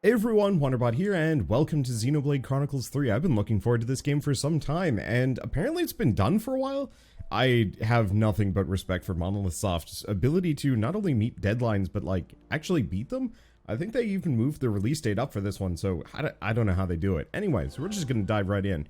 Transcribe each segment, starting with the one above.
Hey everyone, Wanderbot here, and welcome to Xenoblade Chronicles 3. I've been looking forward to this game for some time, and apparently it's been done for a while. I have nothing but respect for Monolith Soft's ability to not only meet deadlines, but like, actually beat them. I think they even moved the release date up for this one, so I don't know how they do it. Anyways, we're just gonna dive right in.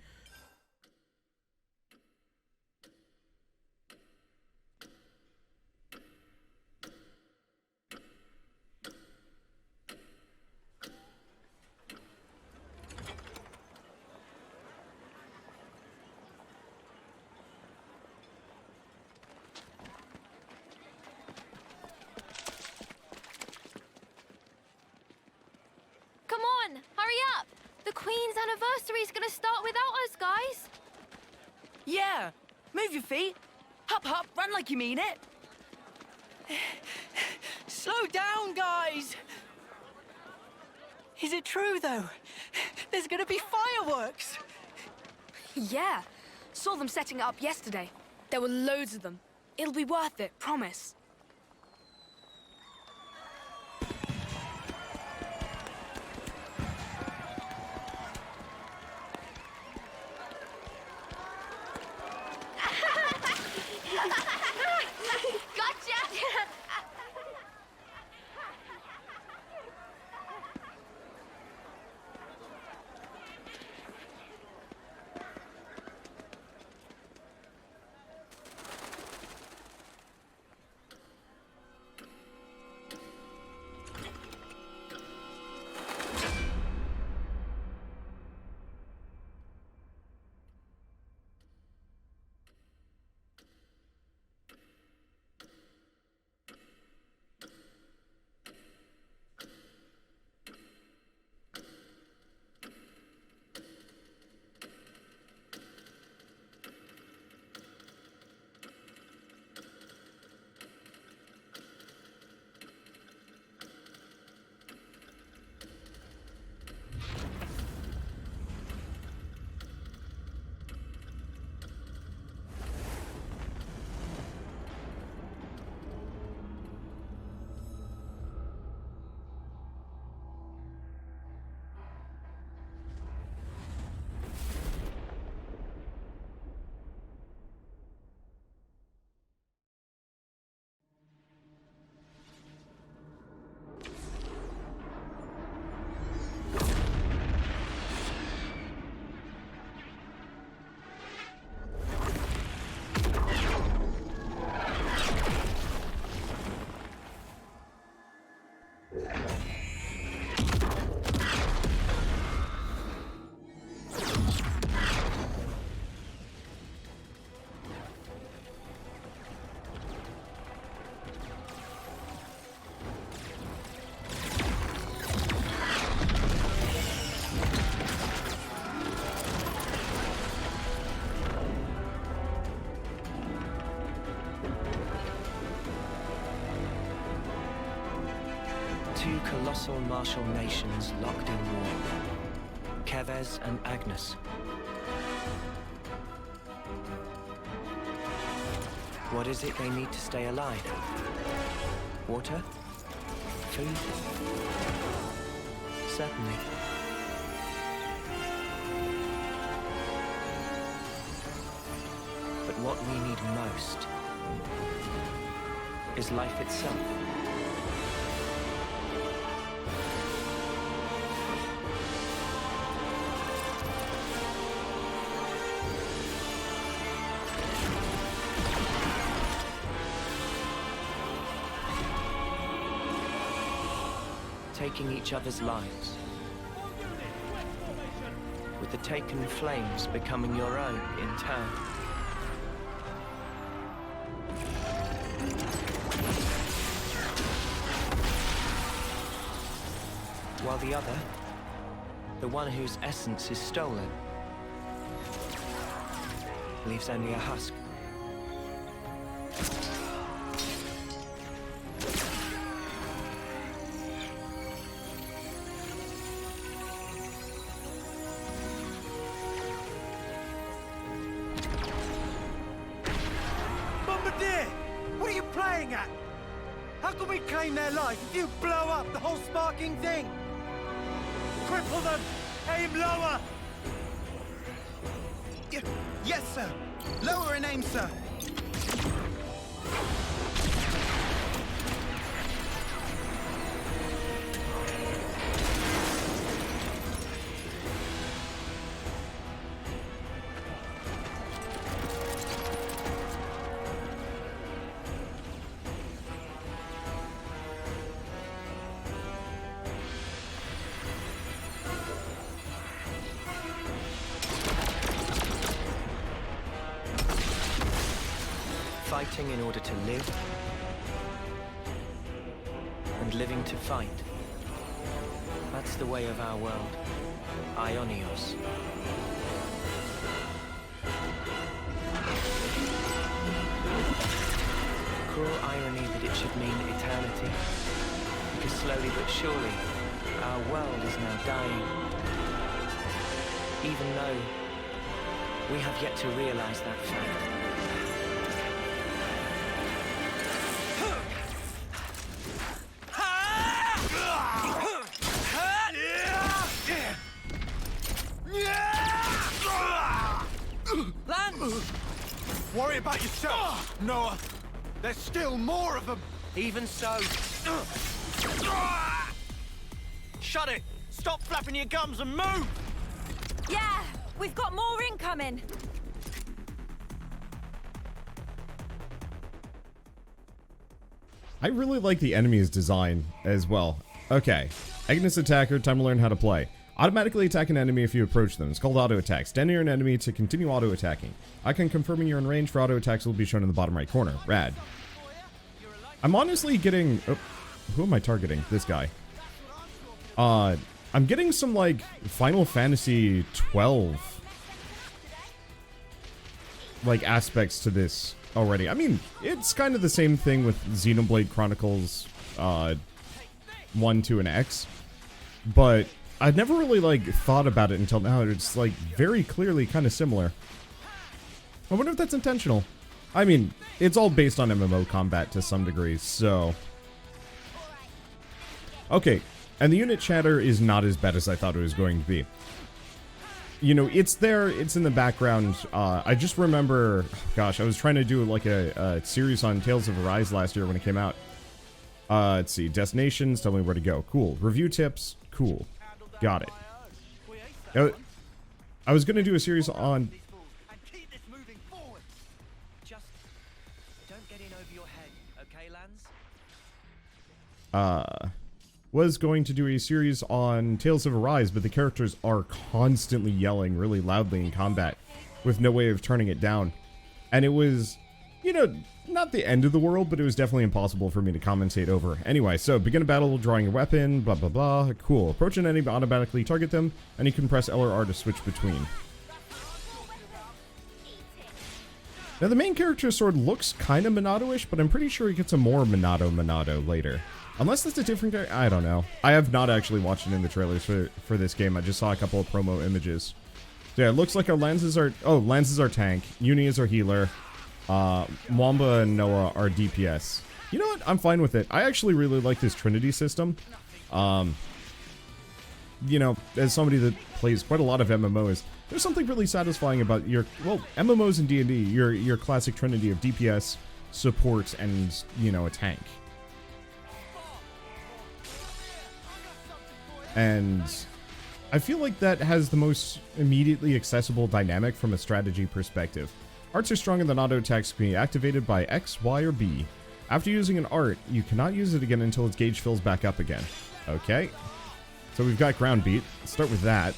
Hurry up! The Queen's anniversary's gonna start without us, guys! Yeah! Move your feet! Hop, hop, run like you mean it! Slow down, guys! Is it true, though? There's gonna be fireworks! Yeah! Saw them setting it up yesterday. There were loads of them. It'll be worth it, promise. Two colossal martial nations locked in war. Keves and Agnus. What is it they need to stay alive? Water? Food? Certainly. But what we need most is life itself. Taking each other's lives, with the taken flames becoming your own in turn. While the other, the one whose essence is stolen, leaves only a husk. What are you playing at? How can we claim their life if you blow up the whole sparking thing? Cripple them! Aim lower! Yes, sir. Lower and aim, sir. Fighting in order to live, and living to fight. That's the way of our world. Ionios. Cruel irony that it should mean eternity, because slowly but surely, our world is now dying. Even though we have yet to realize that fact. Worry about yourself, Noah. There's still more of them. Even so. Shut it! Stop flapping your gums and move! Yeah, we've got more incoming. I really like the enemy's design as well. Okay, Agnus attacker, time to learn how to play. Automatically attack an enemy if you approach them. It's called auto attack. Stand near an enemy to continue auto attacking. Icon confirming you're in range for auto attacks will be shown in the bottom right corner. Rad. I'm honestly getting... Oh, who am I targeting? This guy. I'm getting some, like, Final Fantasy 12 like aspects to this already. I mean, it's kind of the same thing with Xenoblade Chronicles 1, 2, and X, but I'd never really like thought about it until now. It's like very clearly kind of similar. I wonder if that's intentional. I mean, it's all based on MMO combat to some degree, so... Okay, and the unit chatter is not as bad as I thought it was going to be. You know, it's there, it's in the background. I just remember, gosh, I was trying to do like a series on Tales of Arise last year when it came out. Let's see, destinations, tell me where to go. Cool. Review tips, cool. Got it. I was going to do a series on... Just don't get in over your head, okay, Lance? Was going to do a series on Tales of Arise, but the characters are constantly yelling really loudly in combat with no way of turning it down. And it was, you know, not the end of the world, but it was definitely impossible for me to commentate over. Anyway, so begin a battle, drawing a weapon, blah, blah, blah. Cool. Approach an enemy, automatically target them, and you can press L or R to switch between. Now, the main character's sword looks kind of Monado-ish, but I'm pretty sure he gets a more Monado later. Unless that's a different guy, I don't know. I have not actually watched it in the trailers for this game. I just saw a couple of promo images. So yeah, it looks like our Lances are... Oh, Lance is our tank. Uni is our healer. Mwamba and Noah are DPS. You know what? I'm fine with it. I actually really like this Trinity system. You know, as somebody that plays quite a lot of MMOs, there's something really satisfying about your... Well, MMOs and D&D, your classic Trinity of DPS, support, and, you know, a tank. And I feel like that has the most immediately accessible dynamic from a strategy perspective. Arts are stronger than auto attacks can be activated by X, Y, or B. After using an art, you cannot use it again until its gauge fills back up again. Okay. So we've got ground beat. Let's start with that.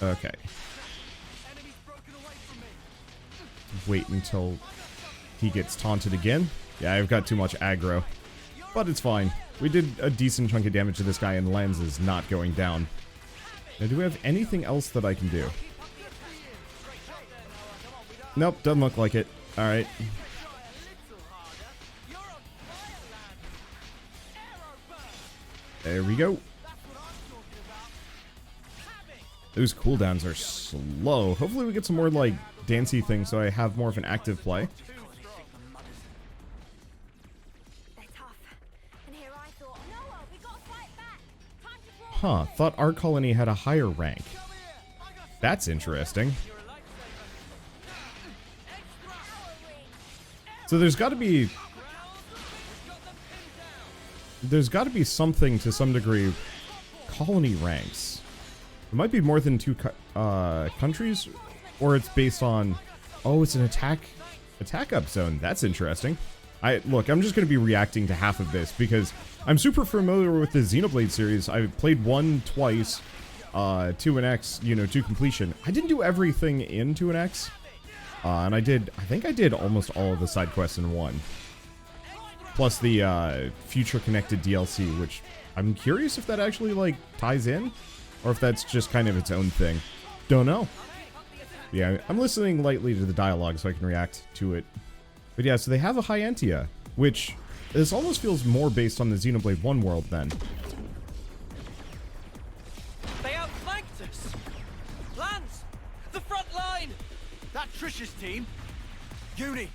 Okay. Wait until he gets taunted again. Yeah, I've got too much aggro. But it's fine. We did a decent chunk of damage to this guy, and Lens is not going down. Now, do we have anything else that I can do? Nope, doesn't look like it. Alright. There we go. Those cooldowns are slow. Hopefully we get some more, like, dancey things so I have more of an active play. Huh, thought our colony had a higher rank. That's interesting. So there's got to be something to some degree. Colony ranks. It might be more than two countries, or it's based on. Oh, it's an attack up zone. That's interesting. Look, I'm just going to be reacting to half of this because I'm super familiar with the Xenoblade series. I played 1 twice, 2 and X, to completion. I didn't do everything in 2 and X, and I think I did almost all of the side quests in 1. Plus the future connected DLC, which I'm curious if that actually like ties in, or if that's just kind of its own thing. Don't know. Yeah, I'm listening lightly to the dialogue so I can react to it. But yeah, so they have a Hyantia, which this almost feels more based on the Xenoblade 1 world then. They outflanked us! Lance! The front line! That Trish's team? Uni,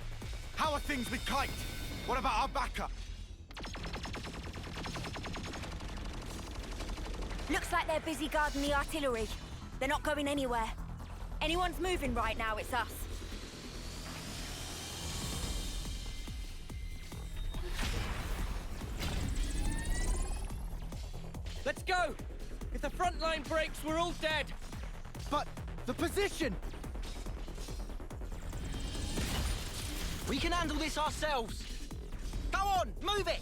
how are things with Kite? What about our backup? Looks like they're busy guarding the artillery. They're not going anywhere. Anyone's moving right now, it's us. Let's go! If the front line breaks, we're all dead! But the position! We can handle this ourselves. Go on, move it!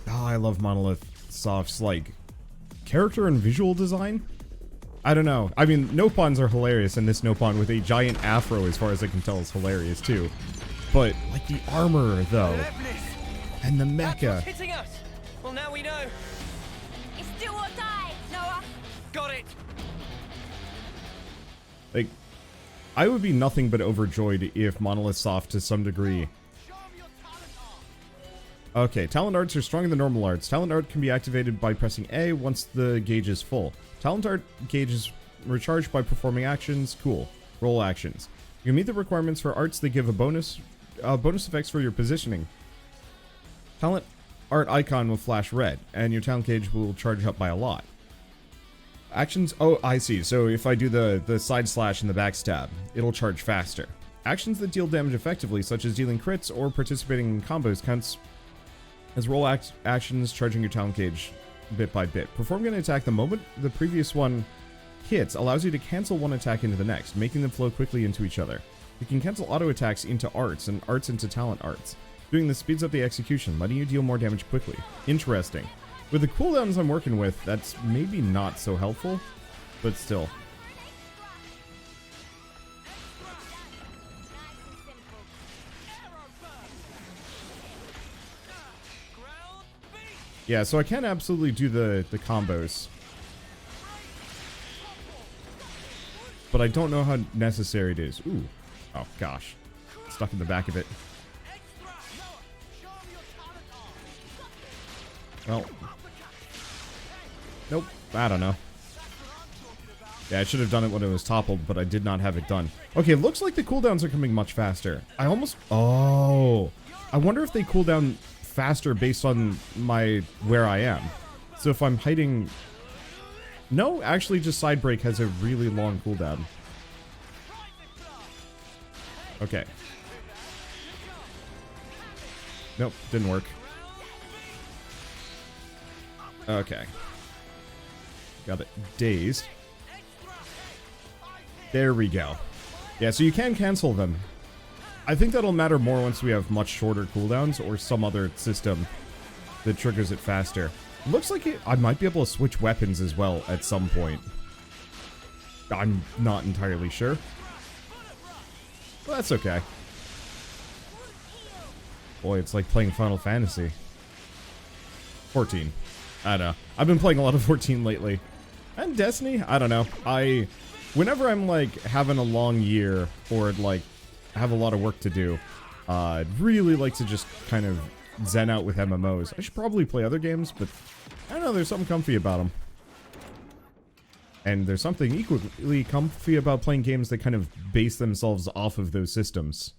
Oh, I love Monolith Soft's, like, character and visual design. I don't know. I mean, Nopons are hilarious, and this Nopon with a giant afro, as far as I can tell, is hilarious, too. But, like, the armor, though. And the That's mecha. what's hitting us! Well, now we know. It's do or die, Noah. Got it! Like, I would be nothing but overjoyed if Monolith Soft, to some degree... Okay, talent arts are stronger than normal arts. Talent art can be activated by pressing A once the gauge is full. Talent art gauge is recharged by performing actions. Cool. Roll actions. You can meet the requirements for arts that give a bonus effects for your positioning. Talent art icon will flash red, and your talent gauge will charge up by a lot. Actions, oh, I see. So if I do the side slash and the backstab, it'll charge faster. Actions that deal damage effectively, such as dealing crits or participating in combos, counts as roll actions, charging your talent gauge bit by bit. Performing an attack the moment the previous one hits allows you to cancel one attack into the next, making them flow quickly into each other. You can cancel auto attacks into arts and arts into talent arts. Doing this speeds up the execution, letting you deal more damage quickly. Interesting. With the cooldowns I'm working with, that's maybe not so helpful, but still. Yeah, so I can absolutely do the combos. But I don't know how necessary it is. Ooh. Oh, gosh. Stuck in the back of it. Well. Nope. I don't know. Yeah, I should have done it when it was toppled, but I did not have it done. Okay, it looks like the cooldowns are coming much faster. I almost... Oh. I wonder if they cool down faster based on where I am. So if I'm hiding... No, actually just side break has a really long cooldown. Okay. Nope, didn't work. Okay. Got it dazed. There we go. Yeah, so you can cancel them. I think that'll matter more once we have much shorter cooldowns or some other system that triggers it faster. Looks like I might be able to switch weapons as well at some point. I'm not entirely sure. Well, that's okay. Boy, it's like playing Final Fantasy. 14. I don't know. I've been playing a lot of 14 lately. And Destiny? I don't know. Whenever I'm like having a long year or like have a lot of work to do, I'd really like to just kind of zen out with MMOs. I should probably play other games, but I don't know, there's something comfy about them. And there's something equally comfy about playing games that kind of base themselves off of those systems.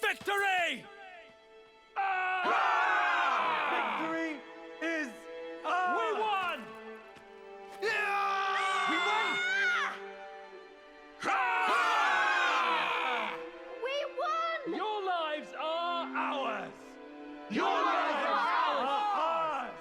Victory! Victory is ours! We won! We won! We won! Your lives are ours! Your lives are ours!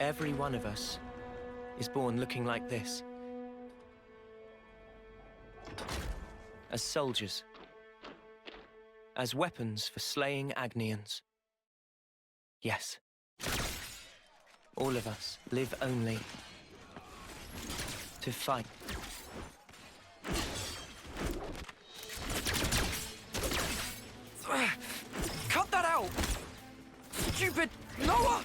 Every one of us is born looking like this. As soldiers. As weapons for slaying Agnians. Yes. All of us live only to fight. Cut that out! Stupid Noah!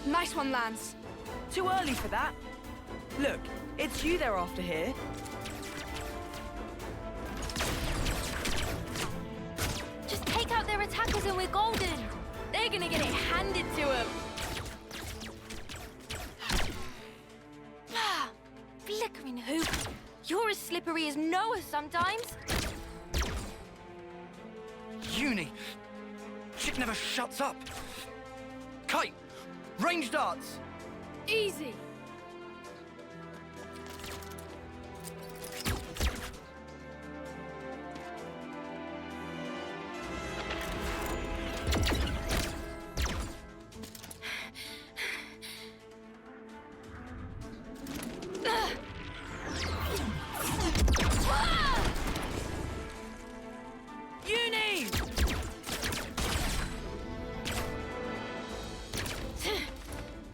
Nice one, Lance. Too early for that. Look, it's you they're after here. Just take out their attackers and we're golden. They're gonna get it handed to them. Flickering hoop. You're as slippery as Noah sometimes. Uni! Shit never shuts up! Kite! Range darts! Easy. Uni!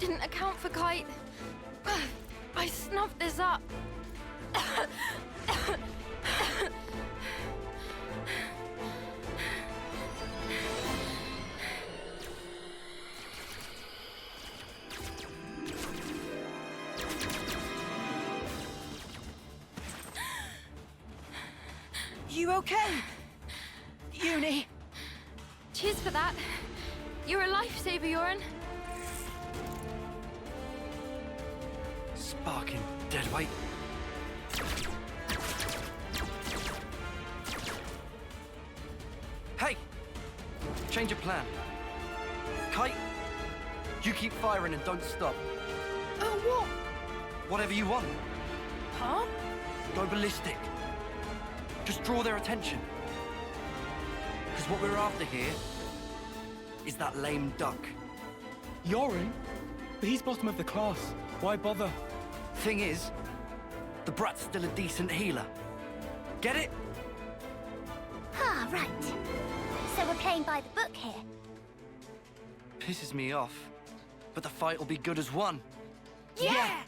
Didn't account for Kite. I snuffed this up. You okay? Uni? Cheers for that. You're a lifesaver, Yoren. Barking dead weight. Hey! Change of plan. Kite, you keep firing and don't stop. Oh, what? Whatever you want. Huh? Go ballistic. Just draw their attention. Because what we're after here is that lame duck. Yorin? But he's bottom of the class. Why bother? Thing is, the brat's still a decent healer. Get it? Ah, right. So we're playing by the book here. Pisses me off. But the fight will be good as one. Yeah!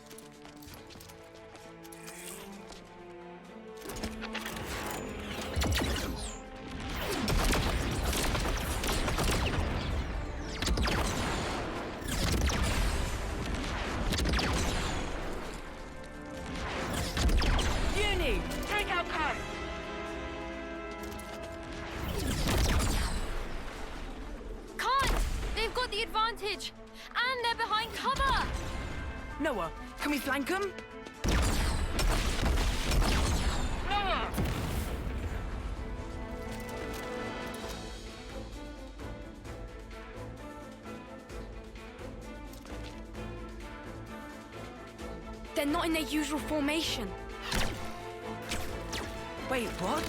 Uni, take out Kite. Can't! They've got the advantage! And they're behind cover! Noah, can we flank them? Noah! They're not in their usual formation. Wait, what?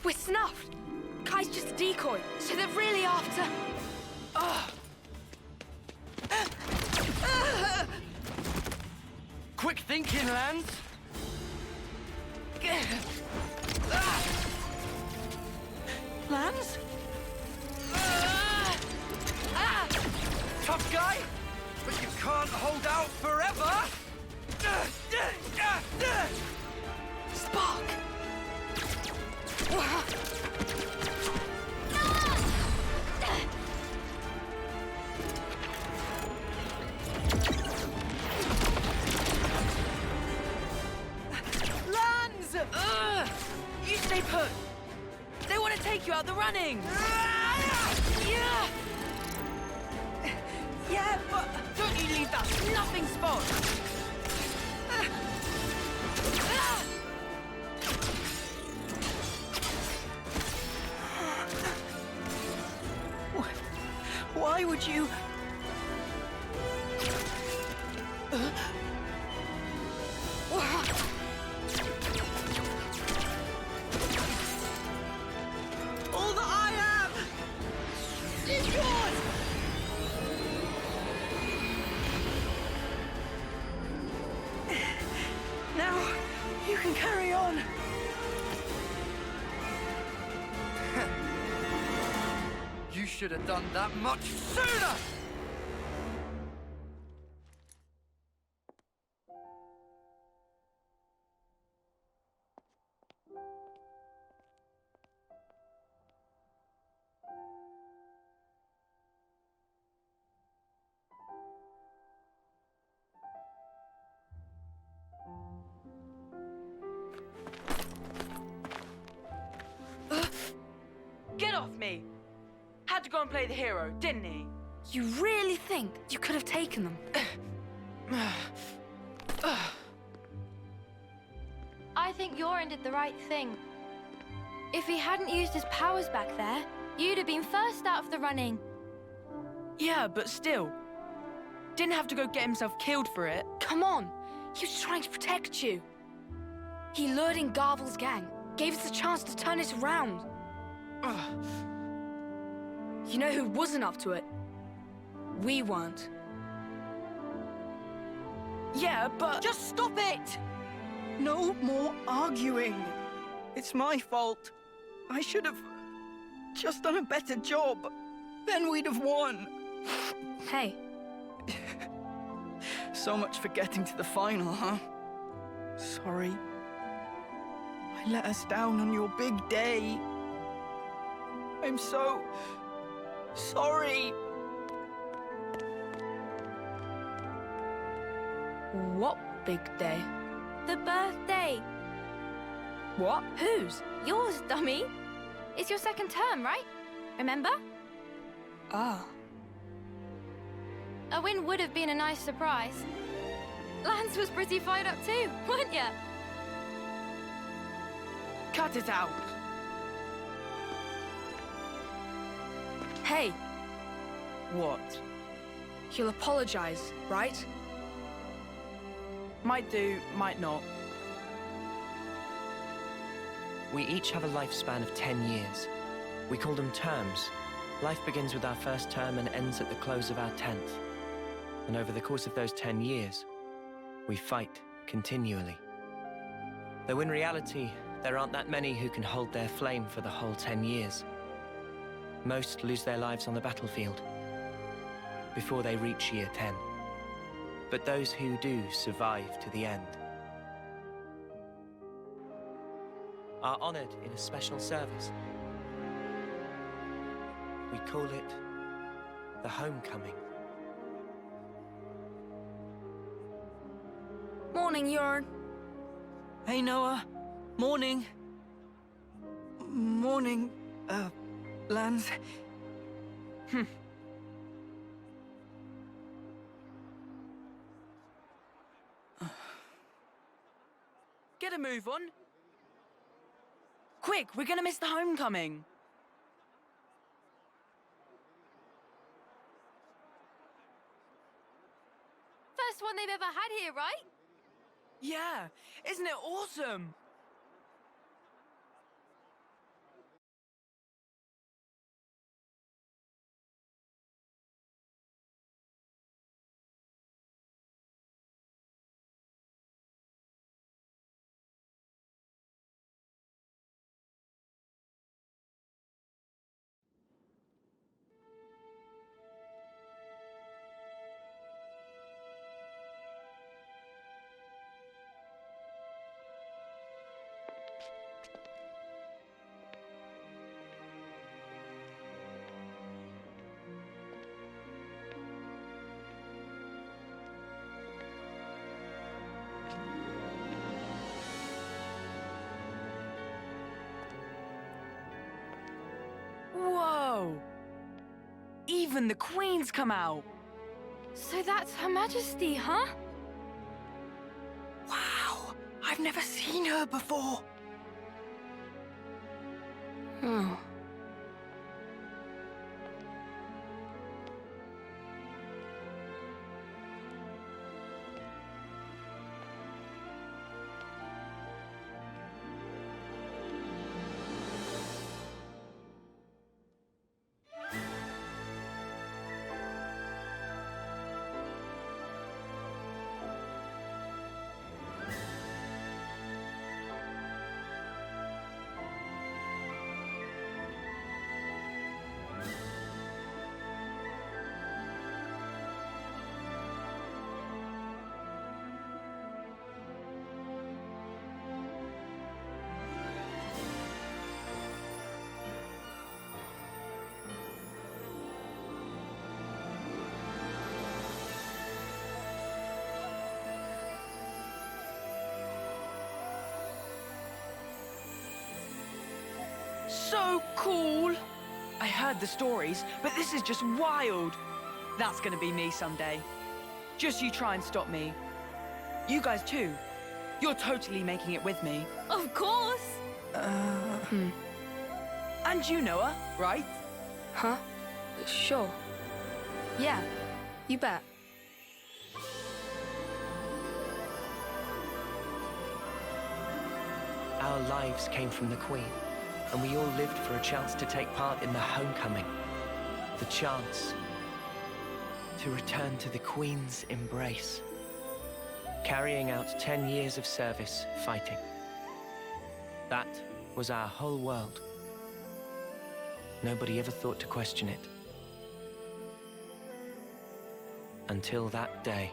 We're snuffed. Kai's just a decoy, so they're really after... Quick thinking, Lance. Lance? Tough guy, but you can't hold out forever. Spark! Lance! You stay put. They want to take you out the running. Yeah! Yeah, but don't you leave that snuffing spot. Why would you... All that I am is yours! Now, you can carry on. You should have done that much sooner! Get off me! Had to go and play the hero, didn't he? You really think you could have taken them? I think Yorin did the right thing. If he hadn't used his powers back there, you'd have been first out of the running. Yeah, but still. Didn't have to go get himself killed for it. Come on! He was trying to protect you. He lured in Garvel's gang, gave us a chance to turn it around. You know who wasn't up to it? We weren't. Yeah, but... Just stop it! No more arguing. It's my fault. I should have just done a better job. Then we'd have won. Hey, So much for getting to the final, huh? Sorry. I let us down on your big day. I'm so... sorry. what big day? The birthday. What? Whose? Yours, dummy. It's your second term, right? Remember? Ah. A win would have been a nice surprise. Lance was pretty fired up too, weren't ya? Cut it out. Hey, What? you'll apologize, right? Might do, might not. We each have a lifespan of 10 years. We call them terms. Life begins with our first term and ends at the close of our 10th. And over the course of those 10 years, we fight continually. Though in reality, there aren't that many who can hold their flame for the whole 10 years. Most lose their lives on the battlefield before they reach year 10. But those who do survive to the end are honored in a special service. We call it the homecoming. Morning, Yorn. Hey, Noah. Morning. Morning, Lance. Get a move on. Quick, we're gonna miss the homecoming. First one they've ever had here, right? Yeah, isn't it awesome? Whoa! Even the Queen's come out! So that's Her Majesty, huh? Wow! I've never seen her before! Oh. So cool! I heard the stories, but this is just wild. That's gonna be me someday. Just you try and stop me. You guys too. You're totally making it with me. Of course! And you, Noah, right? Huh? Sure. Yeah, you bet. Our lives came from the Queen, and we all lived for a chance to take part in the homecoming. The chance to return to the Queen's embrace. Carrying out 10 years of service fighting. That was our whole world. Nobody ever thought to question it. Until that day.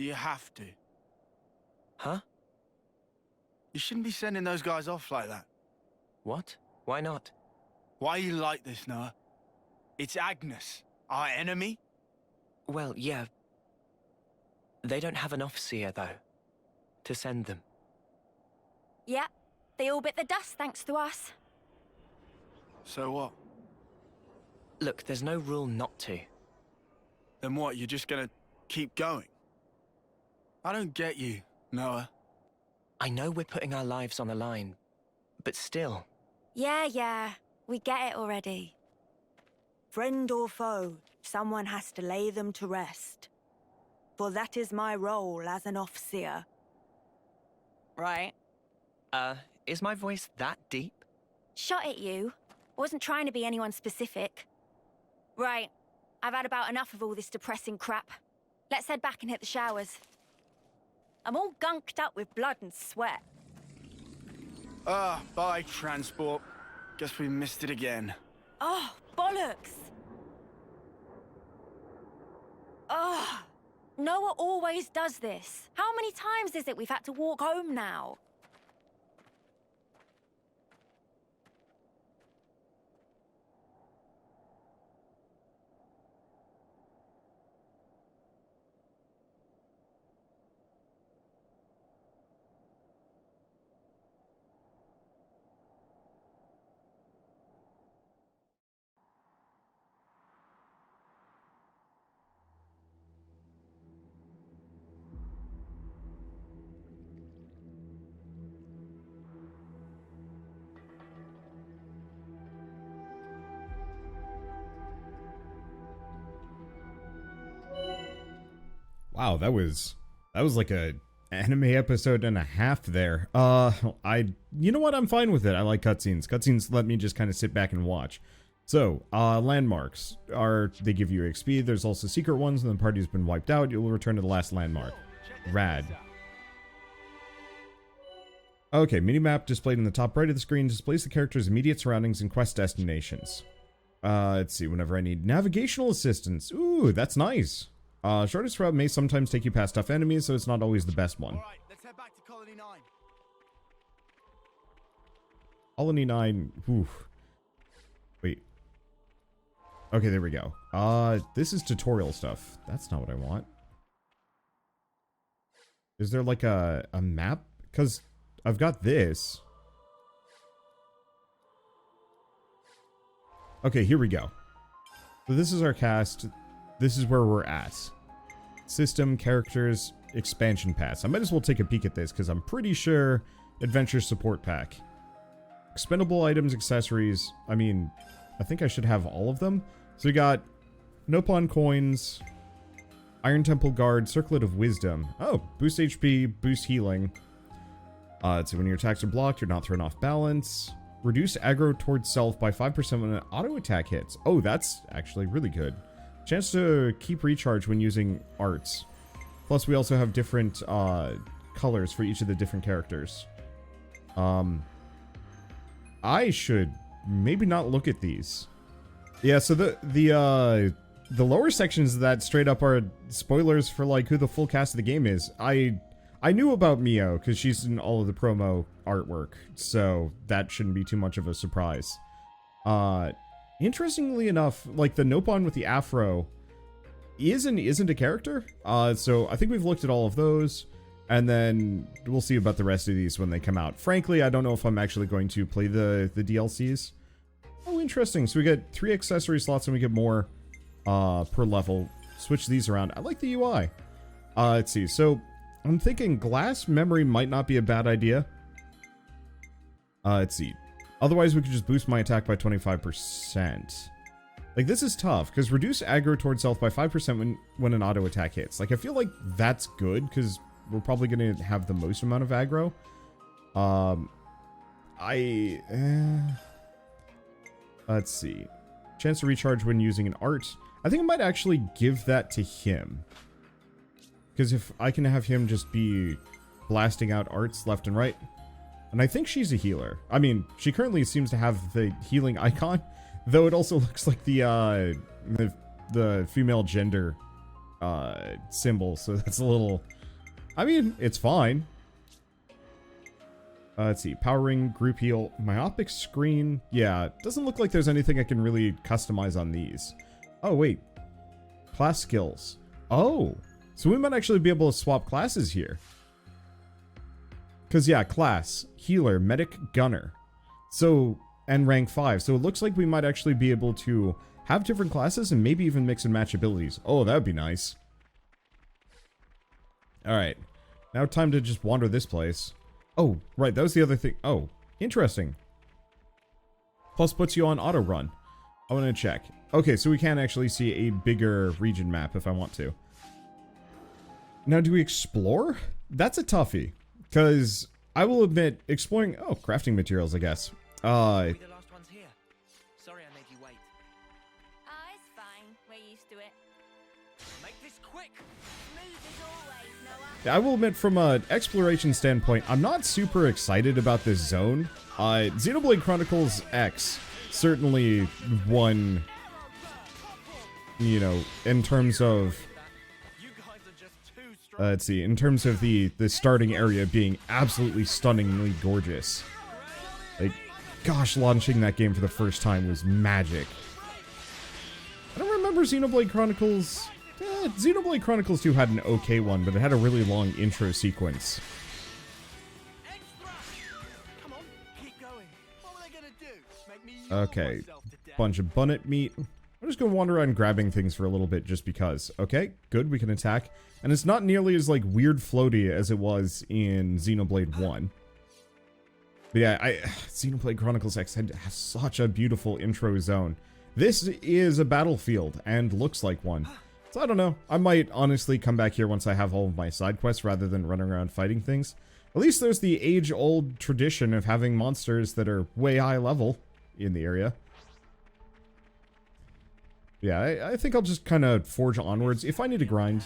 Do you have to? Huh? You shouldn't be sending those guys off like that. What? Why not? Why are you like this, Noah? It's Agnus, our enemy? Well, yeah. They don't have an Off-seer, though, to send them. Yeah, they all bit the dust thanks to us. So what? Look, there's no rule not to. Then what, you're just gonna keep going? I don't get you, Noah. I know we're putting our lives on the line, but still. Yeah, we get it already. Friend or foe, someone has to lay them to rest. For that is my role as an Off-seer. Right? Is my voice that deep? Shot it, you. Wasn't trying to be anyone specific. Right. I've had about enough of all this depressing crap. Let's head back and hit the showers. I'm all gunked up with blood and sweat. Bye, transport. Guess we missed it again. Oh, bollocks! Oh, Noah always does this. How many times is it we've had to walk home now? Wow, that was like a anime episode and a half there. You know what? I'm fine with it. I like cutscenes. Cutscenes let me just kind of sit back and watch. So, landmarks they give you XP. There's also secret ones. When the party's been wiped out, you'll return to the last landmark. Rad. Okay, minimap displayed in the top right of the screen displays the character's immediate surroundings and quest destinations. Let's see, whenever I need navigational assistance. Ooh, that's nice. Shortest route may sometimes take you past tough enemies, so it's not always the best one. Alright, let's head back to Colony 9. Colony 9, ooh. Wait. Okay, there we go. This is tutorial stuff. That's not what I want. Is there like a map? Because I've got this. Okay, here we go. So this is our cast. This is where we're at. System, characters, expansion pass. I might as well take a peek at this because I'm pretty sure Adventure Support Pack. Expendable items, accessories. I mean, I think I should have all of them. So we got Nopon coins, Iron Temple Guard, Circlet of Wisdom. Oh, boost HP, boost healing. So when your attacks are blocked, you're not thrown off balance. Reduce aggro towards self by 5% when an auto attack hits. Oh, that's actually really good. Chance to keep recharge when using arts. Plus, we also have different colors for each of the different characters. I should maybe not look at these. Yeah, so the lower sections of that straight up are spoilers for like who the full cast of the game is. I knew about Mio because she's in all of the promo artwork, so that shouldn't be too much of a surprise. Interestingly enough, like the Nopon with the afro isn't a character. So I think we've looked at all of those, and then we'll see about the rest of these when they come out. Frankly, I don't know if I'm actually going to play the DLCs. Oh, interesting. So we get 3 accessory slots and we get more per level. Switch these around. I like the UI. Let's see. So I'm thinking glass memory might not be a bad idea. Let's see. Otherwise, we could just boost my attack by 25%. Like, this is tough, because reduce aggro towards self by 5% when an auto attack hits. Like, I feel like that's good, because we're probably going to have the most amount of aggro. Let's see. Chance to recharge when using an art. I think I might actually give that to him. Because if I can have him just be blasting out arts left and right. And I think she's a healer. I mean, she currently seems to have the healing icon, though it also looks like the female gender symbol, so that's a little... I mean, it's fine. Let's see. Power ring, group heal, myopic screen. Yeah, doesn't look like there's anything I can really customize on these. Oh, wait. Class skills. Oh, so we might actually be able to swap classes here. Because, yeah, class, healer, medic, gunner. So, and rank 5. So it looks like we might actually be able to have different classes and maybe even mix and match abilities. Oh, that would be nice. Alright. Now time to just wander this place. Oh, right, that was the other thing. Oh, interesting. Plus puts you on auto run. I want to check. Okay, so we can actually see a bigger region map if I want to. Now, do we explore? That's a toughie. Because I will admit, exploring... Oh, crafting materials, I guess. We're the last ones here. Sorry I made you wait. It's fine. We're used to it. Make this quick. Smooth as always, Noah. I will admit, from an exploration standpoint, I'm not super excited about this zone. Xenoblade Chronicles X certainly won, you know, in terms of... let's see, in terms of the starting area being absolutely stunningly gorgeous. Like, gosh, launching that game for the first time was magic. I don't remember Xenoblade Chronicles... Xenoblade Chronicles 2 had an okay one, but it had a really long intro sequence. Okay, bunch of bunnet meat. I'm just gonna wander around grabbing things for a little bit just because. Okay, good, we can attack. And it's not nearly as, like, weird floaty as it was in Xenoblade 1. But yeah, Xenoblade Chronicles X has such a beautiful intro zone. This is a battlefield, and looks like one. So I don't know, I might honestly come back here once I have all of my side quests rather than running around fighting things. At least there's the age-old tradition of having monsters that are way high level in the area. Yeah, I think I'll just kind of forge onwards. If I need to grind...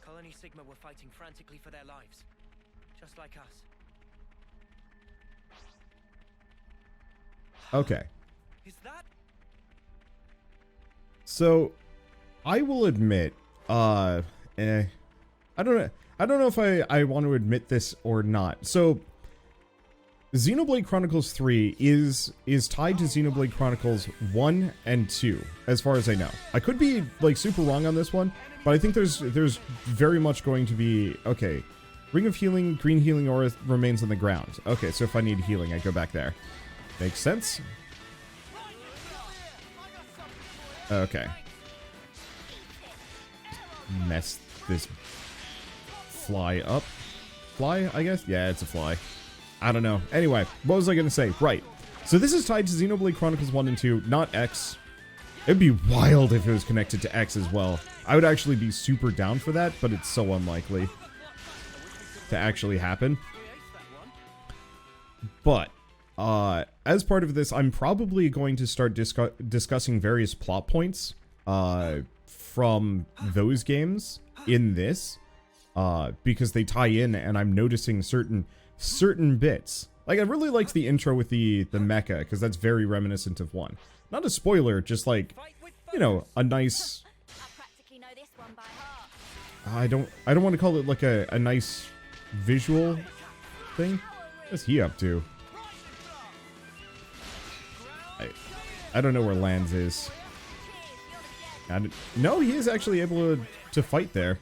Colony Sigma were fighting frantically for their lives, just like us. Okay. Is that? So, I will admit, I don't know if I want to admit this or not. So, Xenoblade Chronicles 3 is tied to Xenoblade Chronicles 1 and 2, as far as I know. I could be, like, super wrong on this one, but I think there's very much going to be... Okay, Ring of Healing, green healing aura remains on the ground. Okay, so if I need healing, I go back there. Makes sense? Okay. Mess this fly up. Fly, I guess? Yeah, it's a fly. I don't know. Anyway, what was I going to say? Right. So this is tied to Xenoblade Chronicles 1 and 2, not X. It'd be wild if it was connected to X as well. I would actually be super down for that, but it's so unlikely to actually happen. But, as part of this, I'm probably going to start discussing various plot points from those games in this, because they tie in, and I'm noticing certain bits. Like, I really liked the intro with the mecha, because that's very reminiscent of 1. Not a spoiler, just like, you know, a nice... I don't want to call it like a nice visual thing. What's he up to? I don't know where Lands is. No, he is actually able to fight there.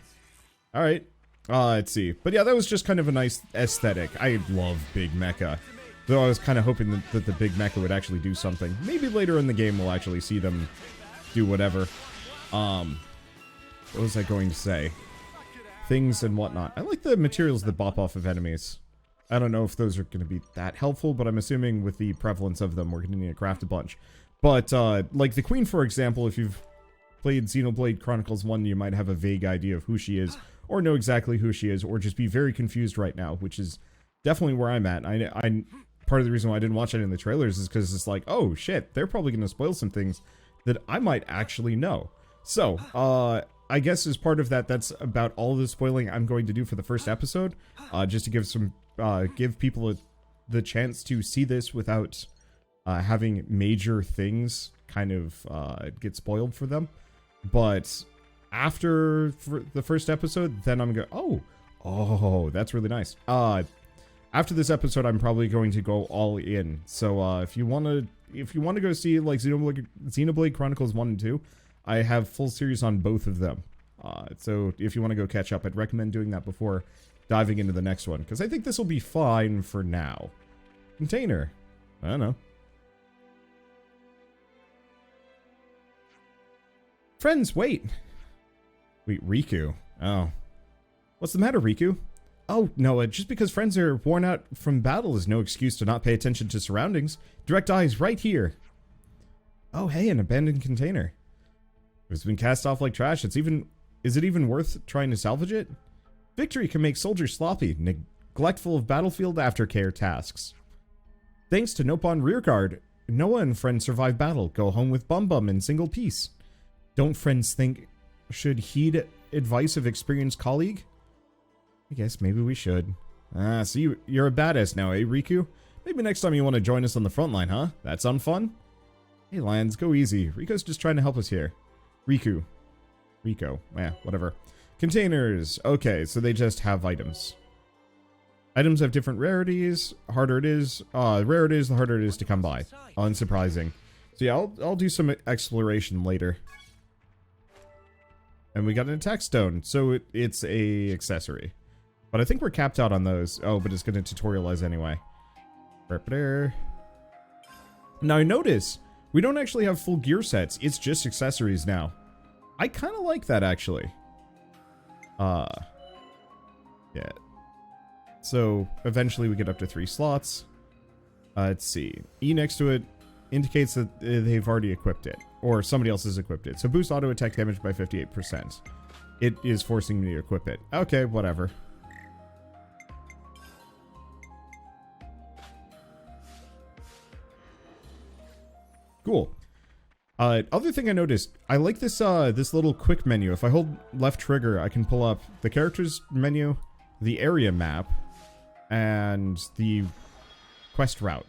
Alright. Let's see. But yeah, that was just kind of a nice aesthetic. I love Big Mecha. Though I was kind of hoping that the Big Mecha would actually do something. Maybe later in the game we'll actually see them do whatever. What was I going to say? Things and whatnot. I like the materials that bop off of enemies. I don't know if those are going to be that helpful, but I'm assuming with the prevalence of them, we're going to need to craft a bunch. But, like the Queen, for example, if you've played Xenoblade Chronicles 1, you might have a vague idea of who she is, or know exactly who she is, or just be very confused right now, which is definitely where I'm at. I part of the reason why I didn't watch it in the trailers is because it's like, oh shit, they're probably going to spoil some things that I might actually know. So, I guess as part of that, that's about all the spoiling I'm going to do for the first episode, just to give people the chance to see this without having major things kind of get spoiled for them. But after the first episode, then I'm going, oh, that's really nice. After this episode, I'm probably going to go all in. So if you want to go see like Xenoblade Chronicles 1 and 2, I have full series on both of them. So if you want to go catch up, I'd recommend doing that before diving into the next one, because I think this will be fine for now. Container. I don't know. Friends, wait. Wait, Riku. Oh. What's the matter, Riku? Oh, no, just because friends are worn out from battle is no excuse to not pay attention to surroundings. Direct eyes right here. Oh, hey, an abandoned container. It's been cast off like trash. Is it even worth trying to salvage it? Victory can make soldiers sloppy, neglectful of battlefield aftercare tasks. Thanks to Nopon Rearguard, Noah and friends survive battle, go home with Bum Bum in single piece. Don't friends think should heed advice of experienced colleague? I guess maybe we should. So you're a badass now, eh, Riku? Maybe next time you want to join us on the front line, huh? That sound fun? Hey, Lions, go easy. Rico's just trying to help us here. Rico. Whatever. Containers. Okay, so they just have items. Items have different rarities. Harder it is. The rarer it is, the harder it is to come by. Unsurprising. So yeah, I'll do some exploration later. And we got an attack stone, so it's a accessory. But I think we're capped out on those. Oh, but it's going to tutorialize anyway. Now I notice we don't actually have full gear sets. It's just accessories now. I kind of like that, actually. Yeah. So eventually we get up to 3 slots. Let's see. E next to it indicates that they've already equipped it, or somebody else has equipped it. So boost auto attack damage by 58%. It is forcing me to equip it. Okay, whatever. Cool. Other thing I noticed, I like this this little quick menu. If I hold left trigger, I can pull up the characters menu, the area map, and the quest route.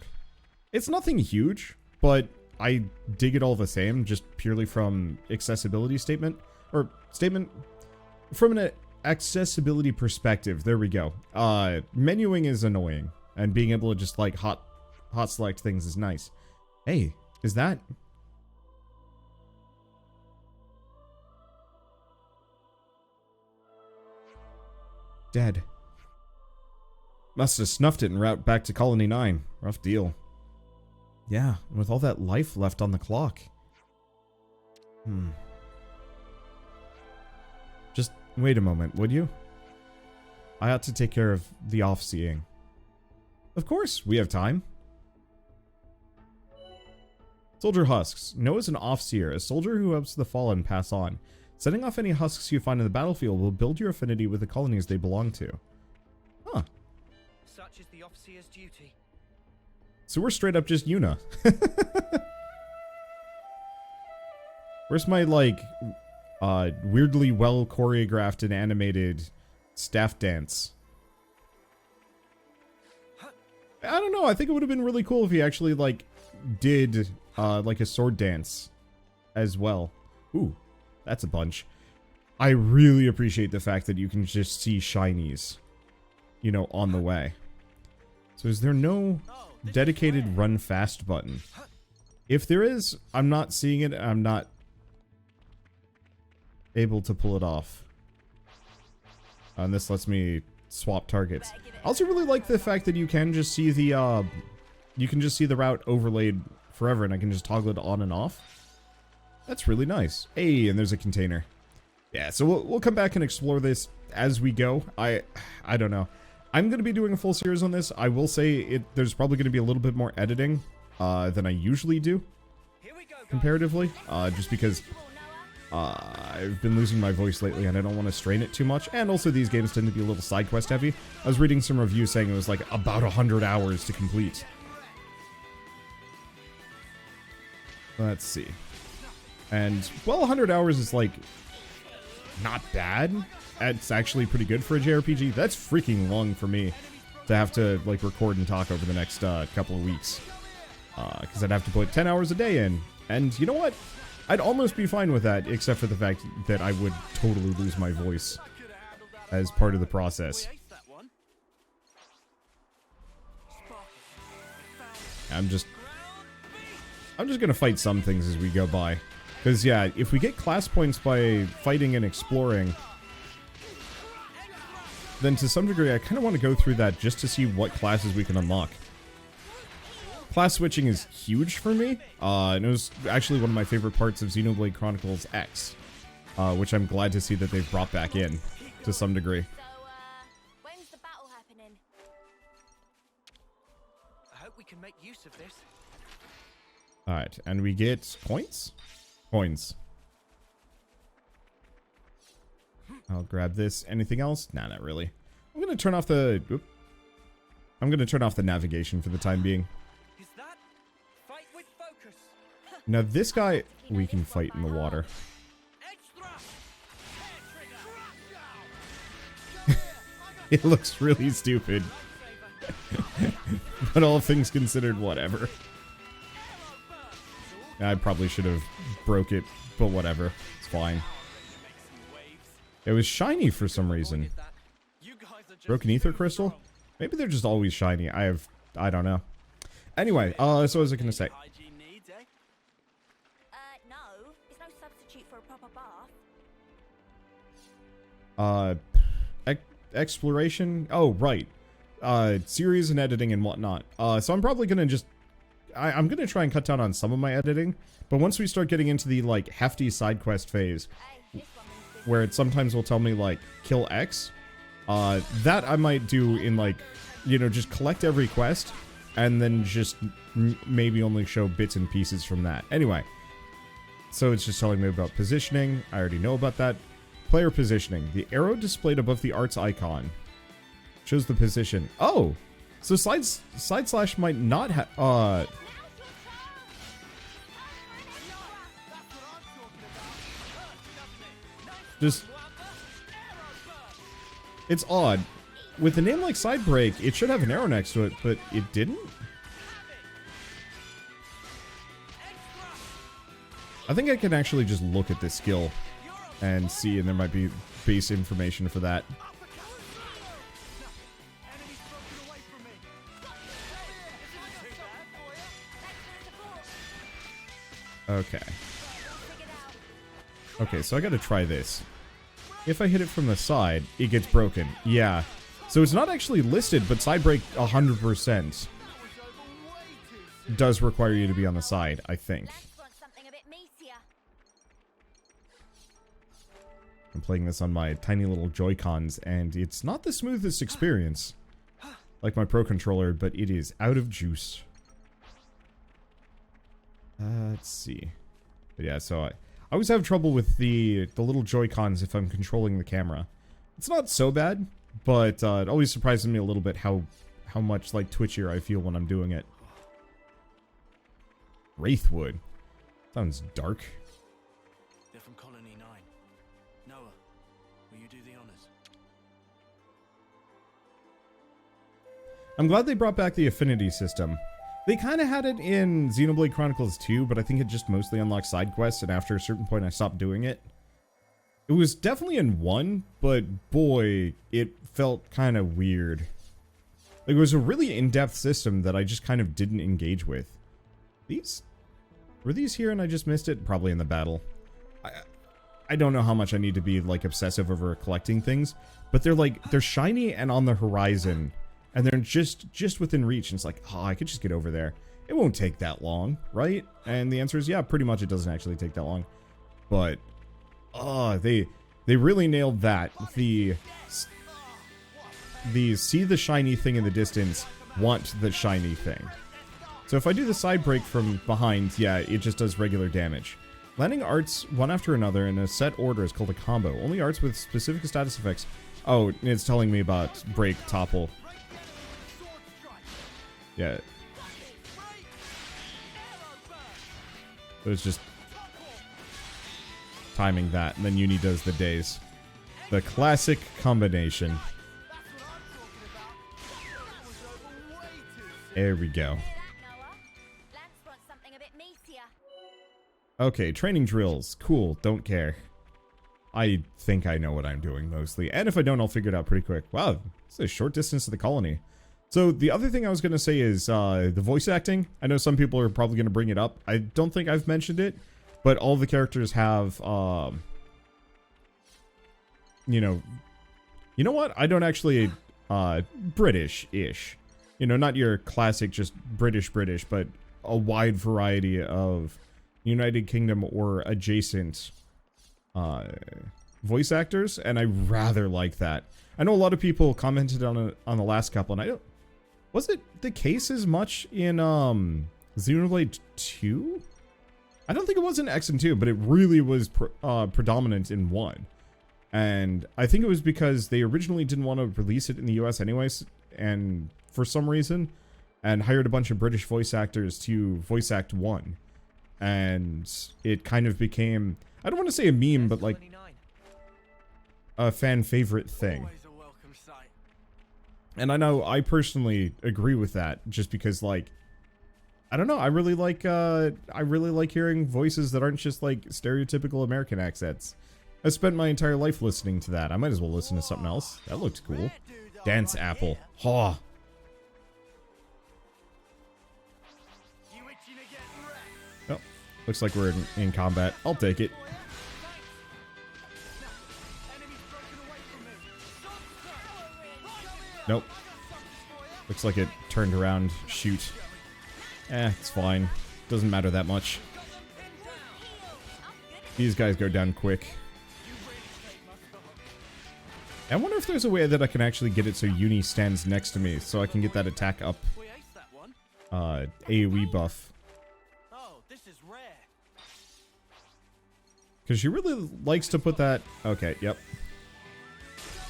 It's nothing huge, but I dig it all the same, just purely from accessibility statement from an accessibility perspective. There we go. Menuing is annoying, and being able to just like hot select things is nice. Hey, is that? Dead. Must have snuffed it en route back to Colony 9. Rough deal. Yeah, with all that life left on the clock. Just wait a moment, would you? I ought to take care of the off-seeing. Of course, we have time. Soldier husks. Noah's an off-seer, a soldier who helps the fallen pass on. Setting off any husks you find in the battlefield will build your affinity with the colonies they belong to. Huh. Such is the Off-seer's duty. So we're straight up just Yuna. Where's my, like, weirdly well choreographed and animated staff dance? I don't know, I think it would have been really cool if he actually, like, did, like a sword dance as well. Ooh. That's a bunch. I really appreciate the fact that you can just see shinies, you know, on the way. So is there no dedicated run fast button? If there is, I'm not seeing it. I'm not able to pull it off. And this lets me swap targets. I also really like the fact that you can just see the route overlaid forever, and I can just toggle it on and off. That's really nice. Hey, and there's a container. Yeah, so we'll come back and explore this as we go. I don't know. I'm going to be doing a full series on this. I will say there's probably going to be a little bit more editing than I usually do, comparatively. Just because I've been losing my voice lately and I don't want to strain it too much. And also these games tend to be a little side quest heavy. I was reading some reviews saying it was like about 100 hours to complete. Let's see. And, well, 100 hours is, like, not bad. It's actually pretty good for a JRPG. That's freaking long for me to have to, like, record and talk over the next couple of weeks. Because I'd have to put 10 hours a day in. And you know what? I'd almost be fine with that, except for the fact that I would totally lose my voice as part of the process. I'm just gonna fight some things as we go by. Because, yeah, if we get class points by fighting and exploring, then to some degree I kind of want to go through that just to see what classes we can unlock. Class switching is huge for me, and it was actually one of my favorite parts of Xenoblade Chronicles X, which I'm glad to see that they've brought back in to some degree. So, when's the battle happening? I hope we can make use of this. Alright, and we get points? Coins. I'll grab this. Anything else? Nah, not really. I'm gonna turn off the... Oop. I'm gonna turn off the navigation for the time being. Is that fight with focus? Now this guy, we can fight in the water. It looks really stupid. But all things considered, whatever. I probably should have broke it, but whatever. It's fine. It was shiny for some reason. Broken ether crystal? Maybe they're just always shiny. I don't know. Anyway, so what was I gonna say? No. It's no substitute for a proper bath. Exploration? Oh, right. Series and editing and whatnot. So I'm probably gonna just... I'm gonna try and cut down on some of my editing, but once we start getting into the, like, hefty side quest phase, where it sometimes will tell me, like, kill X, that I might do in, like, you know, just collect every quest, and then just maybe only show bits and pieces from that. Anyway, so it's just telling me about positioning. I already know about that. Player positioning. The arrow displayed above the art's icon shows the position. Oh! So side slash might not have... Just... It's odd. With a name like Side Break, it should have an arrow next to it, but it didn't? I think I can actually just look at this skill and see, and there might be base information for that. Okay. Okay, so I gotta try this. If I hit it from the side, it gets broken. Yeah. So it's not actually listed, but side break 100% does require you to be on the side, I think. I'm playing this on my tiny little Joy-Cons, and it's not the smoothest experience, like my Pro Controller, but it is out of juice. Let's see. But yeah, so I always have trouble with the little Joy-Cons if I'm controlling the camera. It's not so bad, but it always surprises me a little bit how much like twitchier I feel when I'm doing it. Wraithwood. Sounds dark. They're from Colony 9. Noah, will you do the honors? I'm glad they brought back the affinity system. They kind of had it in Xenoblade Chronicles 2, but I think it just mostly unlocked side quests, and after a certain point I stopped doing it. It was definitely in 1, but boy, it felt kind of weird. Like, it was a really in-depth system that I just kind of didn't engage with. Were these here and I just missed it? Probably in the battle. I don't know how much I need to be, like, obsessive over collecting things, but they're shiny and on the horizon. And they're just within reach, and it's like, oh, I could just get over there. It won't take that long, right? And the answer is, yeah, pretty much it doesn't actually take that long. But, oh, they really nailed that. The see the shiny thing in the distance, want the shiny thing. So if I do the side break from behind, yeah, it just does regular damage. Landing arts one after another in a set order is called a combo. Only arts with specific status effects. Oh, it's telling me about break, topple. Yeah. So it's just timing that, and then Uni does the days. The classic combination. There we go. Okay, training drills. Cool, don't care. I think I know what I'm doing mostly. And if I don't, I'll figure it out pretty quick. Wow, it's a short distance to the colony. So the other thing I was going to say is the voice acting. I know some people are probably going to bring it up. I don't think I've mentioned it, but all the characters have, you know what? I don't actually, British-ish. You know, not your classic just British, but a wide variety of United Kingdom or adjacent voice actors, and I rather like that. I know a lot of people commented on the last couple, and I don't... Was it the case as much in Xenoblade 2? I don't think it was in X and 2, but it really was predominant in 1. And I think it was because they originally didn't want to release it in the US anyways, and for some reason, and hired a bunch of British voice actors to voice act 1. And it kind of became, I don't want to say a meme, but like a fan favorite thing. And I know I personally agree with that, just because, like, I don't know, I really like hearing voices that aren't just like stereotypical American accents. I spent my entire life listening to that. I might as well listen to something else. That looked cool. Dance apple. Ha. Oh, looks like we're in combat. I'll take it. Nope. Looks like it turned around. Shoot. It's fine. Doesn't matter that much. These guys go down quick. I wonder if there's a way that I can actually get it so Uni stands next to me, so I can get that attack up. AoE buff. Because she really likes to put that... Okay, yep.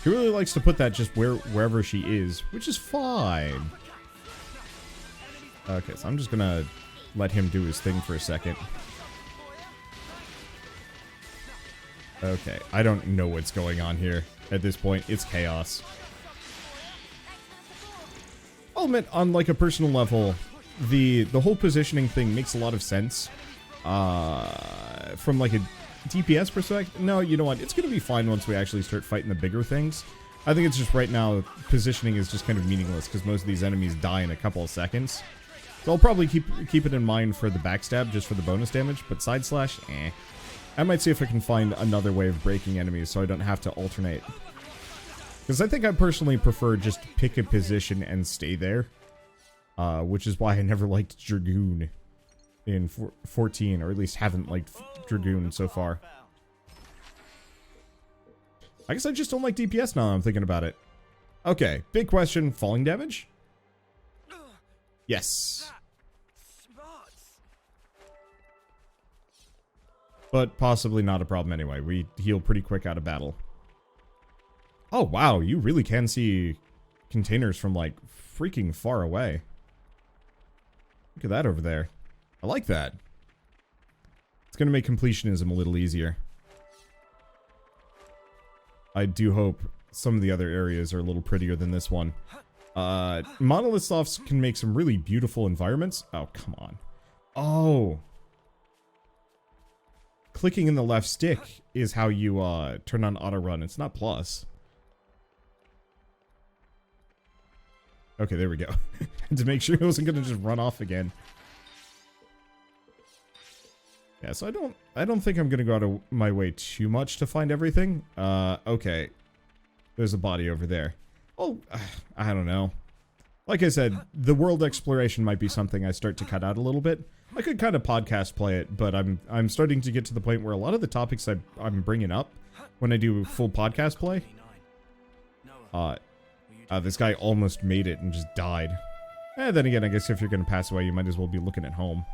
She really likes to put that just wherever she is, which is fine. Okay, so I'm just gonna let him do his thing for a second. Okay, I don't know what's going on here. At this point, it's chaos. I'll admit, on like a personal level, the whole positioning thing makes a lot of sense. From like a DPS perspective, no, you know what? It's gonna be fine once we actually start fighting the bigger things. I think it's just right now, positioning is just kind of meaningless because most of these enemies die in a couple of seconds. So I'll probably keep it in mind for the backstab, just for the bonus damage, but side slash, eh. I might see if I can find another way of breaking enemies so I don't have to alternate. Because I think I personally prefer just pick a position and stay there. Which is why I never liked Dragoon in 14, or at least haven't liked Dragoon so far. I guess I just don't like DPS now I'm thinking about it. Okay, big question, falling damage? Yes. But possibly not a problem anyway. We heal pretty quick out of battle. Oh, wow. You really can see containers from, like, freaking far away. Look at that over there. I like that. It's going to make completionism a little easier. I do hope some of the other areas are a little prettier than this one. Monolith Softs can make some really beautiful environments. Oh, come on. Oh. Clicking in the left stick is how you turn on auto run. It's not plus. Okay, there we go. To make sure it wasn't gonna just run off again. Yeah, so I don't think I'm gonna go out of my way too much to find everything. Okay. There's a body over there. Oh, I don't know. Like I said, the world exploration might be something I start to cut out a little bit. I could kind of podcast play it, but I'm starting to get to the point where a lot of the topics I'm bringing up when I do full podcast play. This guy almost made it and just died. Then again, I guess if you're going to pass away, you might as well be looking at home.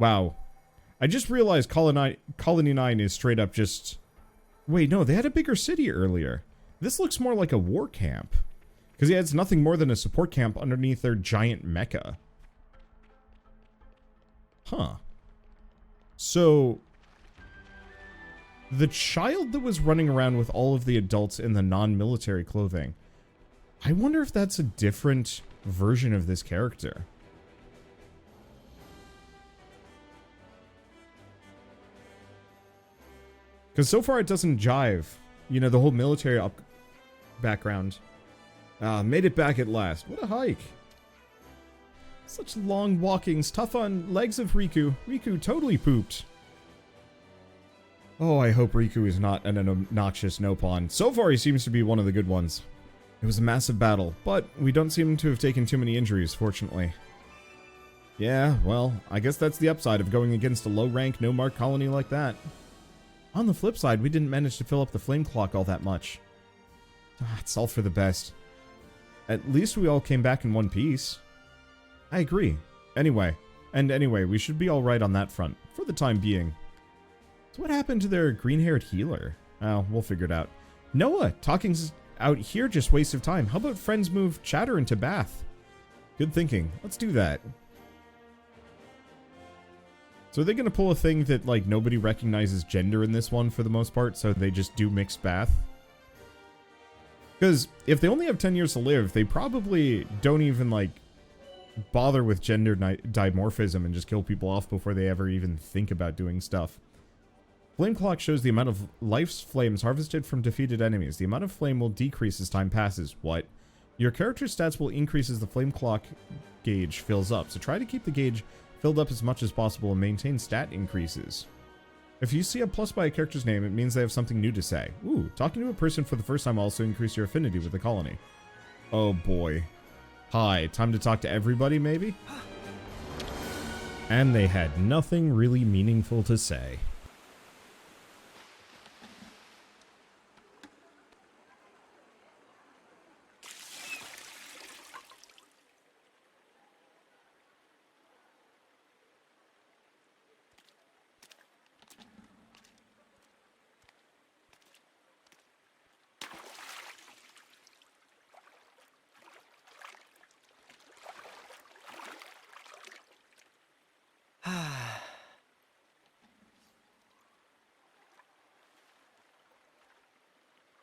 Wow. I just realized Colony 9 is straight up just... Wait, no, they had a bigger city earlier. This looks more like a war camp. Because yeah, it's nothing more than a support camp underneath their giant mecha. Huh. So... the child that was running around with all of the adults in the non-military clothing... I wonder if that's a different version of this character. Because so far it doesn't jive. You know, the whole military background. Made it back at last. What a hike. Such long walkings, tough on legs of Riku. Riku totally pooped. Oh, I hope Riku is not an obnoxious Nopon. So far he seems to be one of the good ones. It was a massive battle, but we don't seem to have taken too many injuries, fortunately. Yeah, well, I guess that's the upside of going against a low-rank, no-mark colony like that. On the flip side, we didn't manage to fill up the flame clock all that much. It's all for the best. At least we all came back in one piece. I agree. Anyway, we should be alright on that front, for the time being. So what happened to their green-haired healer? Oh, we'll figure it out. Noah, talking's out here just waste of time. How about friends move Chatter into Bath? Good thinking. Let's do that. So are they going to pull a thing that, like, nobody recognizes gender in this one for the most part, so they just do mixed Bath? Because if they only have 10 years to live, they probably don't even, like, bother with gender dimorphism and just kill people off before they ever even think about doing stuff. Flame clock shows the amount of life's flames harvested from defeated enemies. The amount of flame will decrease as time passes. What? Your character's stats will increase as the flame clock gauge fills up, so try to keep the gauge filled up as much as possible and maintain stat increases. If you see a plus by a character's name, it means they have something new to say. Ooh, talking to a person for the first time will also increase your affinity with the colony. Oh boy. Hi, time to talk to everybody, maybe? And they had nothing really meaningful to say.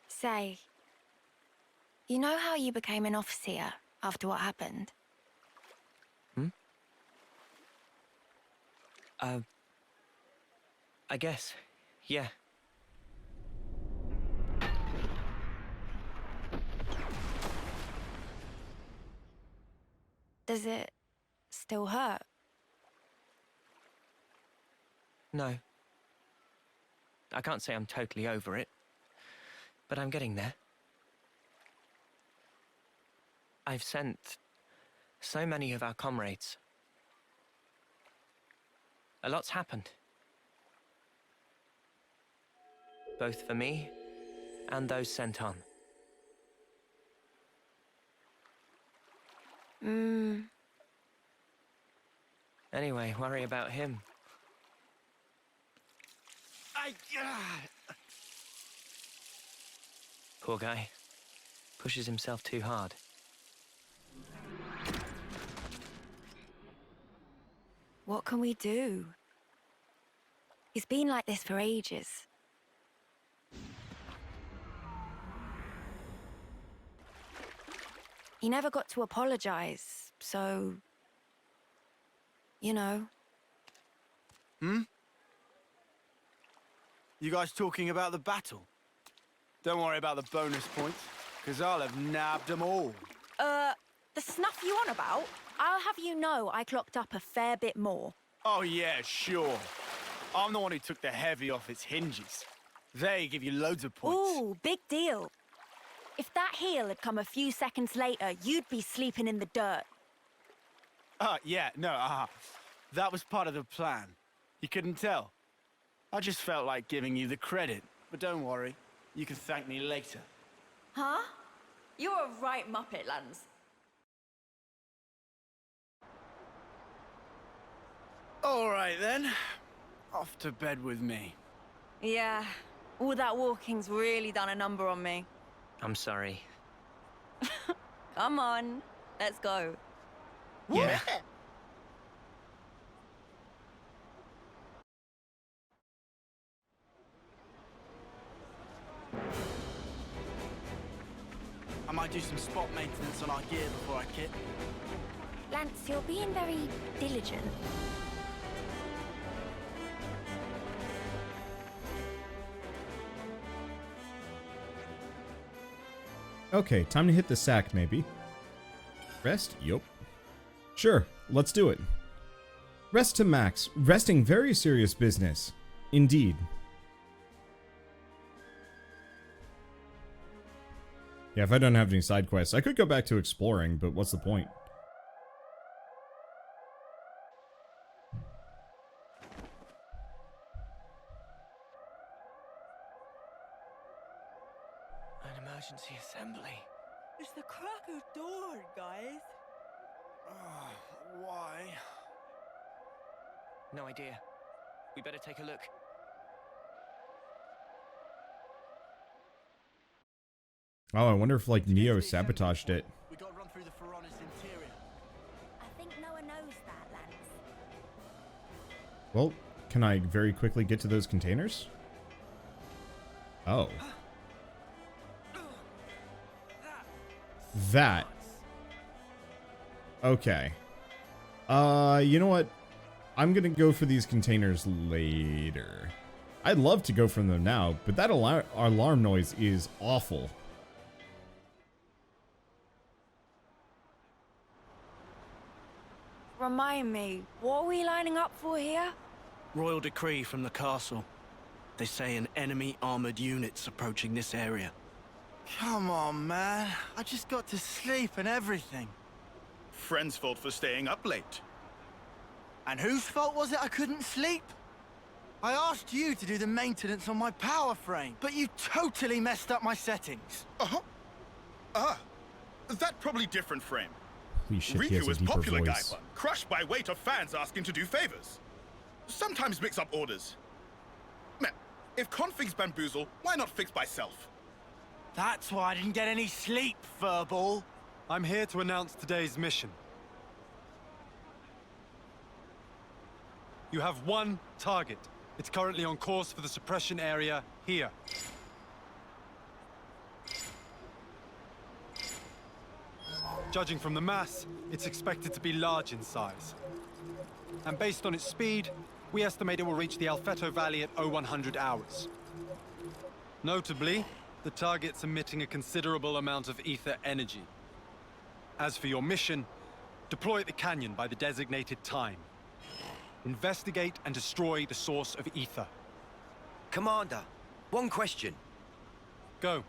Say, you know how you became an Off-seer after what happened? I guess, yeah. Does it still hurt? No. I can't say I'm totally over it, but I'm getting there. I've sent so many of our comrades. A lot's happened. Both for me and those sent on. Anyway, worry about him. Poor guy. Pushes himself too hard. What can we do? He's been like this for ages. He never got to apologize, so... you know. You guys talking about the battle? Don't worry about the bonus points, because I'll have nabbed them all. The snuff you on about? I'll have you know I clocked up a fair bit more. Oh yeah, sure. I'm the one who took the heavy off its hinges. They give you loads of points. Ooh, big deal. If that heal had come a few seconds later, you'd be sleeping in the dirt. Yeah, no, that was part of the plan. You couldn't tell. I just felt like giving you the credit, but don't worry. You can thank me later. Huh? You're a right muppet, Lance. All right, then. Off to bed with me. Yeah, all that walking's really done a number on me. I'm sorry. Come on, let's go. Yeah. I might do some spot maintenance on our gear before I kit. Lance, you're being very diligent. Okay, time to hit the sack, maybe. Rest? Yup. Sure, let's do it. Rest to max. Resting very serious business. Indeed. Yeah, if I don't have any side quests, I could go back to exploring, but what's the point? An emergency assembly. It's the crack of dawn, guys. Why? No idea. We better take a look. Oh, I wonder if, like, Mio sabotaged it. We got to run through the Pharaonis interior. I think Noah knows that, Lance. Well, can I very quickly get to those containers? Oh. That. Okay. You know what? I'm gonna go for these containers later. I'd love to go for them now, but that alarm noise is awful. Remind me, what are we lining up for here? Royal decree from the castle. They say an enemy armored unit's approaching this area. Come on, man. I just got to sleep and everything. Friend's fault for staying up late. And whose fault was it I couldn't sleep? I asked you to do the maintenance on my power frame, but you totally messed up my settings. That probably different frame. Holy shit, he has Riku a is deeper popular guy, voice. but crushed by weight of fans asking to do favors. Sometimes mix up orders. Man, if configs bamboozle, why not fix by self? That's why I didn't get any sleep, furball. I'm here to announce today's mission. You have one target. It's currently on course for the suppression area here. Judging from the mass, it's expected to be large in size. And based on its speed, we estimate it will reach the Alfeto Valley at 0100 hours. Notably, the target's emitting a considerable amount of ether energy. As for your mission, deploy at the canyon by the designated time. Investigate and destroy the source of ether. Commander, one question. Go.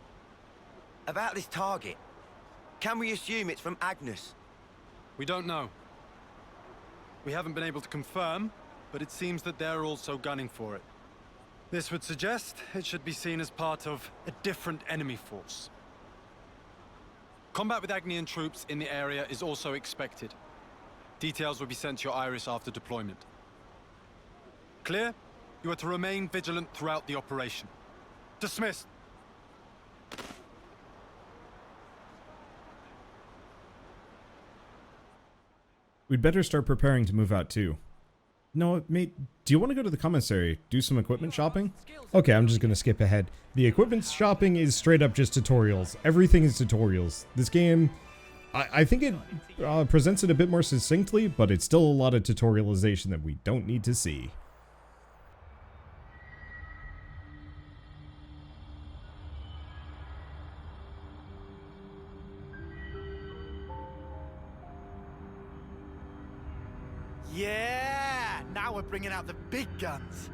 About this target. Can we assume it's from Agnus? We don't know. We haven't been able to confirm, but it seems that they're also gunning for it. This would suggest it should be seen as part of a different enemy force. Combat with Agnian troops in the area is also expected. Details will be sent to your Iris after deployment. Clear? You are to remain vigilant throughout the operation. Dismissed. We'd better start preparing to move out too. No, mate, do you want to go to the commissary, do some equipment shopping? Okay, I'm just gonna skip ahead. The equipment shopping is straight up just tutorials. Everything is tutorials. This game, I think it presents it a bit more succinctly, but it's still a lot of tutorialization that we don't need to see. Yeah! Now we're bringing out the big guns.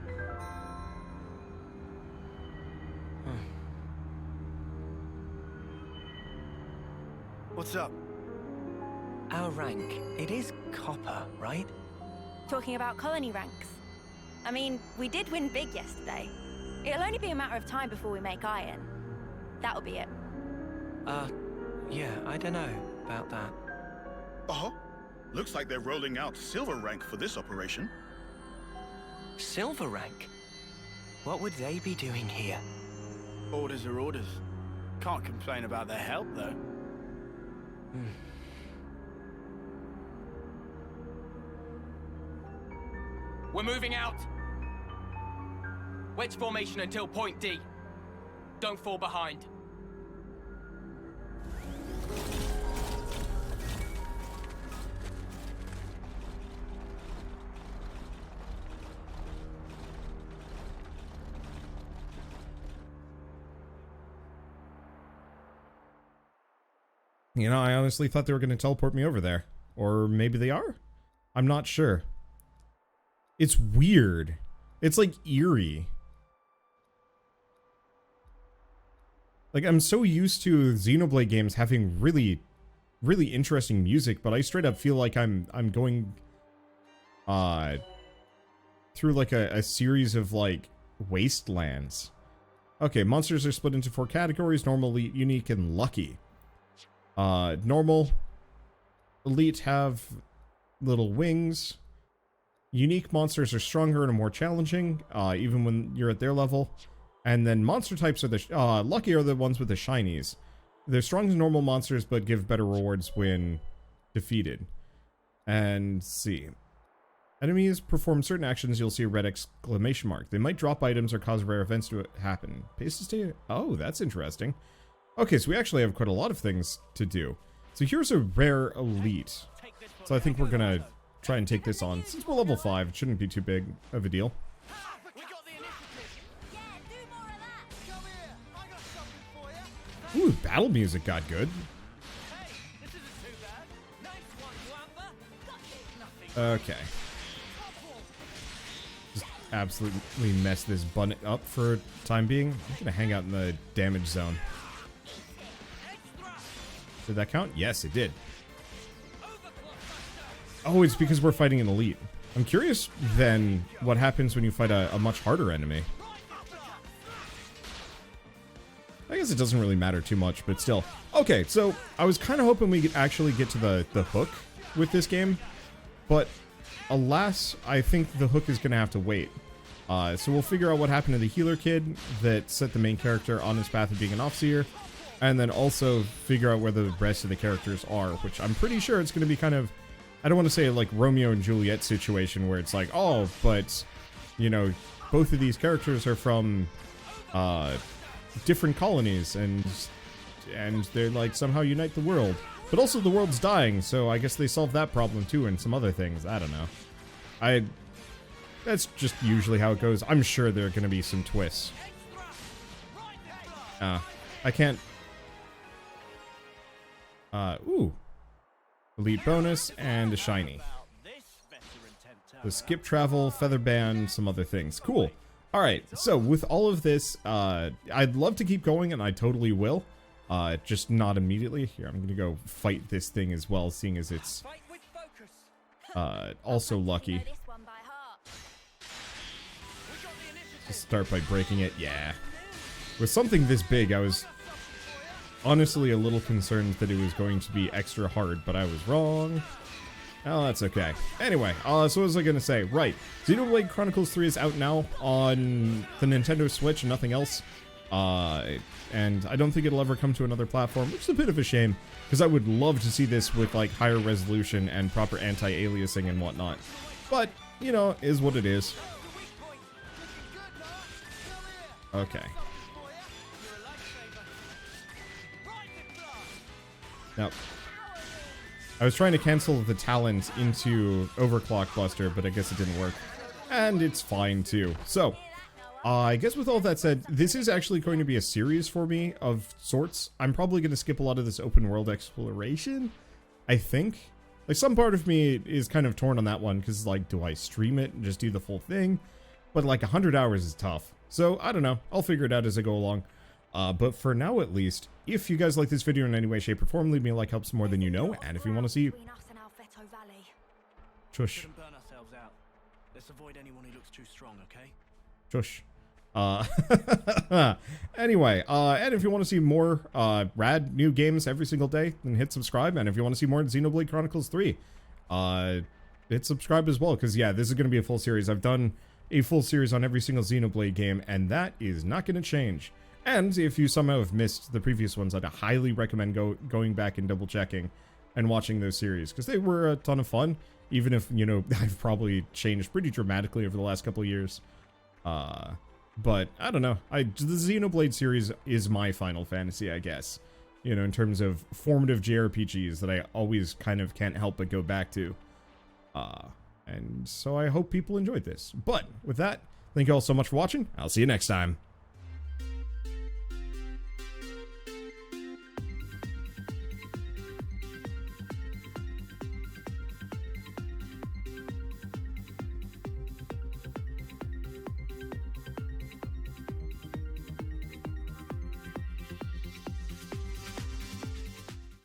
What's up? Our rank, it is copper, right? Talking about colony ranks. I mean, we did win big yesterday. It'll only be a matter of time before we make iron. That'll be it. Yeah, I don't know about that. Looks like they're rolling out silver rank for this operation. Silver rank? What would they be doing here? Orders are orders. Can't complain about their help, though. We're moving out. Wedge formation until point D. Don't fall behind. You know, I honestly thought they were going to teleport me over there. Or maybe they are? I'm not sure. It's weird. It's like eerie. Like, I'm so used to Xenoblade games having really, really interesting music, but I straight up feel like I'm going through like a series of like wastelands. Okay, monsters are split into 4 categories: normal, elite, unique, and lucky. Normal, elite have little wings. Unique monsters are stronger and are more challenging, even when you're at their level. And then monster types are the lucky are the ones with the shinies. They're strong as normal monsters, but give better rewards when defeated. And let's see. Enemies perform certain actions, you'll see a red exclamation mark. They might drop items or cause rare events to happen. Pace to stay. Oh, that's interesting. Okay, so we actually have quite a lot of things to do. So here's a rare elite. So I think we're gonna try and take this on. Since we're level 5, it shouldn't be too big of a deal. Ooh, battle music got good. Okay. Just absolutely mess this button up for time being. I'm gonna hang out in the damage zone. Did that count? Yes, it did. Oh, it's because we're fighting an elite. I'm curious then what happens when you fight a much harder enemy. I guess it doesn't really matter too much, but still. Okay, so I was kind of hoping we could actually get to the hook with this game, but alas, I think the hook is going to have to wait. So we'll figure out what happened to the healer kid that set the main character on his path of being an Off-seer, and then also figure out where the rest of the characters are, which I'm pretty sure it's going to be kind of, I don't want to say like Romeo and Juliet situation where it's like, oh, but, you know, both of these characters are from, different colonies, and they're like somehow unite the world, but also the world's dying, so I guess they solve that problem too, and some other things. I don't know. That's just usually how it goes. I'm sure there are going to be some twists. I can't. Ooh, elite bonus and a shiny. The skip travel, feather band, some other things. Cool. Alright, so with all of this, I'd love to keep going, and I totally will. Just not immediately. Here, I'm gonna go fight this thing as well, seeing as it's also lucky. Just start by breaking it. Yeah. With something this big, I was honestly a little concerned that it was going to be extra hard, but I was wrong. Oh, that's okay. Anyway, so what was I gonna say? Right, Xenoblade Chronicles 3 is out now on the Nintendo Switch and nothing else. And I don't think it'll ever come to another platform, which is a bit of a shame, because I would love to see this with, like, higher resolution and proper anti-aliasing and whatnot. But, you know, is what it is. Okay. Now, I was trying to cancel the talent into Overclock Buster, but I guess it didn't work. And it's fine, too. So, I guess with all that said, this is actually going to be a series for me of sorts. I'm probably going to skip a lot of this open world exploration, I think. Like, some part of me is kind of torn on that one, because, like, do I stream it and just do the full thing? But, like, 100 hours is tough. So, I don't know. I'll figure it out as I go along. But for now, at least, if you guys like this video in any way, shape, or form, leave me a like, helps more than you know. And if you want to see... Shush. Let's avoid anyone who looks too strong, okay? Shush. Anyway, and if you want to see more rad new games every single day, then hit subscribe. And if you want to see more Xenoblade Chronicles 3, hit subscribe as well. Because, yeah, this is going to be a full series. I've done a full series on every single Xenoblade game, and that is not going to change. And if you somehow have missed the previous ones, I'd highly recommend going back and double-checking and watching those series, because they were a ton of fun, even if, you know, I've probably changed pretty dramatically over the last couple of years. But, I don't know. The Xenoblade series is my Final Fantasy, I guess. You know, in terms of formative JRPGs that I always kind of can't help but go back to. And so I hope people enjoyed this. But, with that, thank you all so much for watching. I'll see you next time.